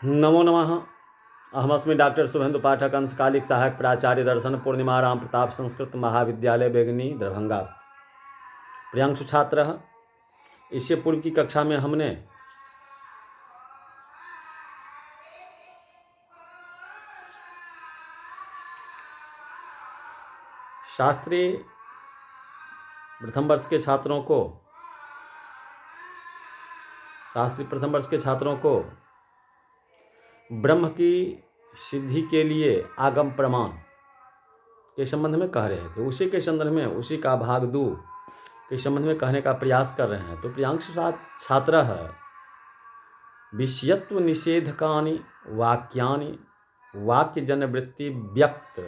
नमो नमः। अहमस्मि डॉक्टर शुभेन्दु पाठक, अंशकालिक सहायक प्राचार्य दर्शन, पूर्णिमा राम प्रताप संस्कृत महाविद्यालय बेगनी, दरभंगा। प्रियांशु छात्र, इससे पूर्व की कक्षा में हमने शास्त्री प्रथम वर्ष के छात्रों को ब्रह्म की सिद्धि के लिए आगम प्रमाण के संबंध में कह रहे थे। उसी के संदर्भ में, उसी का भाग 2 के संबंध में कहने का प्रयास कर रहे हैं। तो प्रियांशु छात्र, विषयत्व निषेधकानि वाक्यानि वाक्यजन्य वृत्ति व्यक्त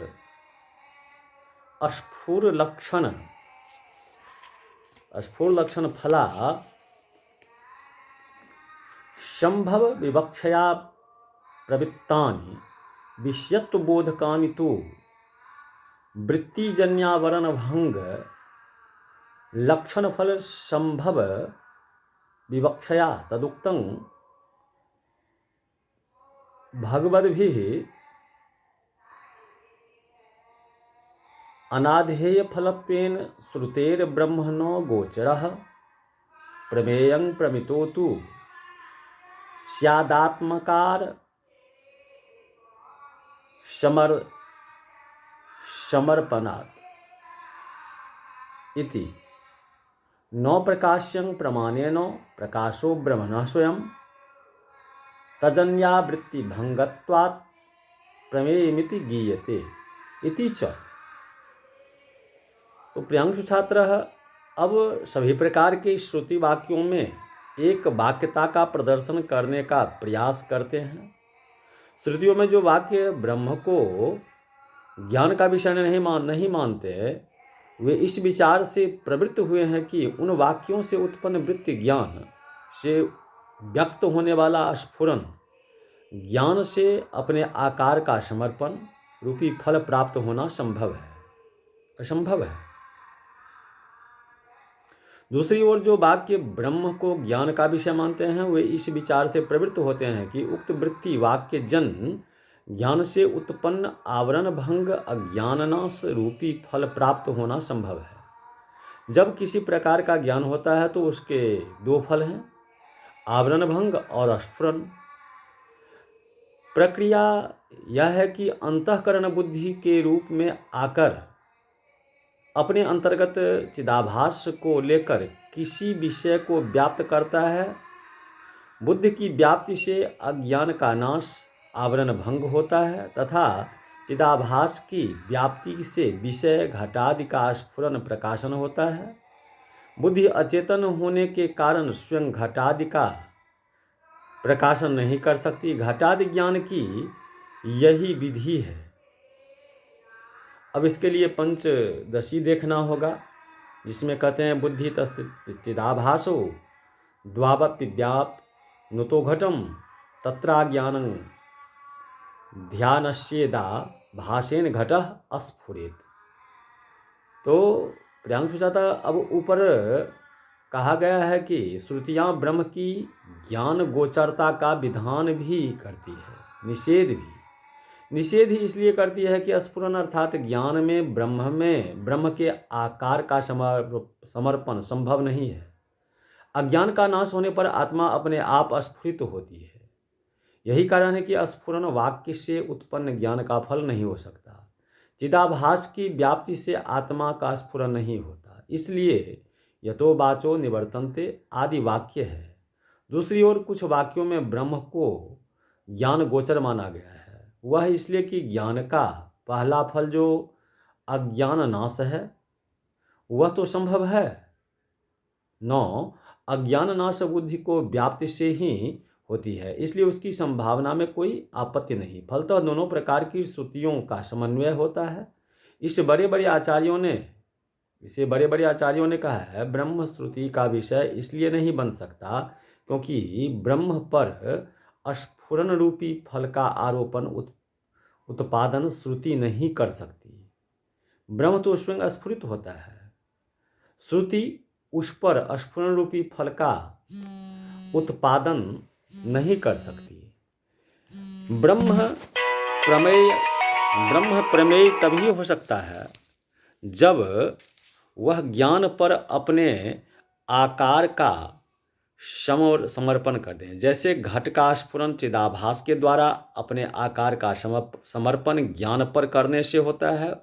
स्फुर लक्षण फला संभव विवक्षया प्रवृत्तानि विषयत्व बोधकानि तु वृत्तिजन्यावरण भंग लक्षण फल संभव विवक्षया तदुक्तं भगवद्भिः अनाधेय फलत्वेन श्रुतेर ब्रह्मणो गोचरः प्रमेयं प्रमितो तु स्यादात्मकार समर्पणात् इति न प्रकाश्यं प्रमाणेन प्रकाशो ब्रह्मणः स्वयं तदन्यावृत्ति भंगत्वात् प्रमेयमिति गीयते इति च। तो प्रियांशु छात्र, अब सभी प्रकार के श्रुति वाक्यों में एक वाक्यता का प्रदर्शन करने का प्रयास करते हैं। श्रुतियों में जो वाक्य ब्रह्म को ज्ञान का विषय नहीं मानते, वे इस विचार से प्रवृत्त हुए हैं कि उन वाक्यों से उत्पन्न वृत्ति ज्ञान से व्यक्त होने वाला स्फुरन ज्ञान से अपने आकार का समर्पण रूपी फल प्राप्त होना असंभव है। दूसरी ओर जो वाक्य ब्रह्म को ज्ञान का विषय मानते हैं, वे इस विचार से प्रवृत्त होते हैं कि उक्त वृत्ति वाक्य जन ज्ञान से उत्पन्न आवरण भंग अज्ञाननाश रूपी फल प्राप्त होना संभव है। जब किसी प्रकार का ज्ञान होता है तो उसके 2 फल हैं, आवरण भंग और स्फुरन। प्रक्रिया यह है कि अंतःकरण बुद्धि के रूप में आकर अपने अंतर्गत चिदाभास को लेकर किसी विषय को व्याप्त करता है। बुद्धि की व्याप्ति से अज्ञान का नाश, आवरण भंग होता है तथा चिदाभास की व्याप्ति से विषय घटादि का स्फुरन प्रकाशन होता है। बुद्धि अचेतन होने के कारण स्वयं घटादि का प्रकाशन नहीं कर सकती। घटादि ज्ञान की यही विधि है। अब इसके लिए पंचदशी देखना होगा, जिसमें कहते हैं बुद्धि तस्चिदाभासो द्वावपि व्याप्त नुतो घटम तत्रा ज्ञानं ध्यानस्येदा भासेन घटः अस्फुरेत। तो प्रियांशु छात्र, अब ऊपर कहा गया है कि श्रुतियाँ ब्रह्म की ज्ञान गोचरता का विधान भी करती है, निषेध ही इसलिए करती है कि स्फुरन अर्थात ज्ञान में ब्रह्म के आकार का समर्पण संभव नहीं है। अज्ञान का नाश होने पर आत्मा अपने आप स्फुरित होती है। यही कारण है कि स्फुरन वाक्य से उत्पन्न ज्ञान का फल नहीं हो सकता। चिदाभास की व्याप्ति से आत्मा का स्फुरन नहीं होता, इसलिए यतो वाचो निवर्तन्ते आदि वाक्य है। दूसरी ओर कुछ वाक्यों में ब्रह्म को ज्ञान गोचर माना गया है। वह इसलिए कि ज्ञान का पहला फल जो अज्ञान नाश है वह तो संभव है। अज्ञान नाश बुद्धि को व्याप्ति से ही होती है, इसलिए उसकी संभावना में कोई आपत्ति नहीं। फलतः दोनों प्रकार की श्रुतियों का समन्वय होता है। इसे बड़े बड़े आचार्यों ने कहा है, ब्रह्म श्रुति का विषय इसलिए नहीं बन सकता क्योंकि ब्रह्म पर स्फुरन रूपी फल का आरोपण उत्पादन श्रुति नहीं कर सकती। ब्रह्म तो स्वयं स्फुरित होता है, श्रुति उस पर स्फुरन रूपी फल का उत्पादन नहीं कर सकती। ब्रह्म प्रमेय ब्रह्म प्रमेय तभी हो सकता है जब वह ज्ञान पर अपने आकार का समर्पण कर दें। जैसे घट का स्फुरन चिदाभास के द्वारा अपने आकार का समर्पण ज्ञान पर करने से होता है,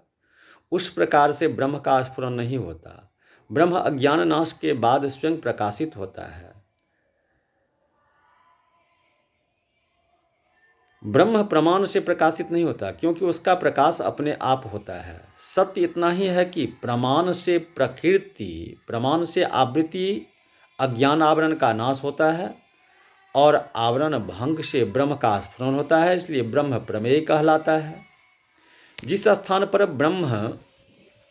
उस प्रकार से ब्रह्म का स्फुरन नहीं होता। ब्रह्म अज्ञान नाश के बाद स्वयं प्रकाशित होता है। ब्रह्म प्रमाण से प्रकाशित नहीं होता, क्योंकि उसका प्रकाश अपने आप होता है। सत्य इतना ही है कि प्रमाण से आवृत्ति अज्ञान आवरण का नाश होता है और आवरण भंग से ब्रह्म का स्फुरन होता है, इसलिए ब्रह्म प्रमेय कहलाता है। जिस स्थान पर ब्रह्म